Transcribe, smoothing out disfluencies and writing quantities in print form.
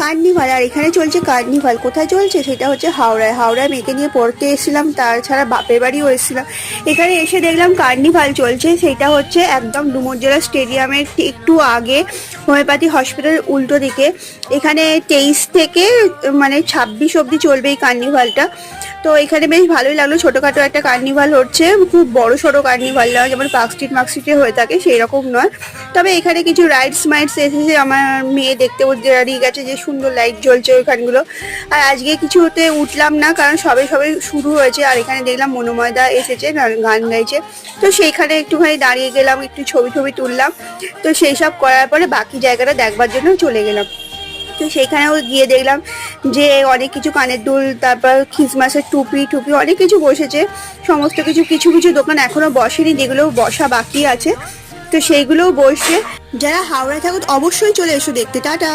Carnival. আর এখানে চলছে carnival. কোথায় চলছে সেটা হচ্ছে হাওড়ায়। হাওড়ায় মেয়েকে নিয়ে পড়তে এসেছিলাম, তাছাড়া বাপের বাড়িও এসেছিলাম। এখানে এসে দেখলাম কার্নিভাল চলছে, সেটা হচ্ছে একদম ডুমুরজলা স্টেডিয়ামের একটু আগে, হোমিওপ্যাথি হসপিটালের উল্টো দিকে। এখানে 23 থেকে মানে 26 অবধি চলবে এই কার্নিভালটা। তো এখানে বেশ ভালোই লাগলো, ছোটোখাটো একটা কার্নিভাল হচ্ছে, খুব বড় সড়ো কার্নিভাল নয়, যেমন পার্কস্ট্রিট মার্কস্ট্রিটে হয়ে থাকে সেই রকম নয়। তবে এখানে কিছু রাইডস মাইডস এসেছে, আমার মেয়ে দেখতে দাঁড়িয়ে গেছে যে সুন্দর লাইট জ্বলছে ওইখানগুলো। আর আজকে কিছুতে উঠলাম না, কারণ সবে সবে শুরু হয়েছে। আর এখানে দেখলাম মনোময়দা এসেছে, গান গাইছে, তো সেইখানে একটুখানি দাঁড়িয়ে গেলাম, একটু ছবি টবি তুললাম। তো সেই সব করার পরে বাকি জায়গাটা দেখবার জন্য চলে গেলাম। তো সেখানেও গিয়ে দেখলাম যে অনেক কিছু, কানের দুল, তারপর খ্রিসমাসের টুপি টুপি অনেক কিছু বসেছে। সমস্ত কিছু, কিছু কিছু দোকান এখনো বসেনি, যেগুলো বসা বাকি আছে, তো সেইগুলোও বসছে। যারা হাওড়ায় থাকো অবশ্যই চলে এসো দেখতে। টাটা।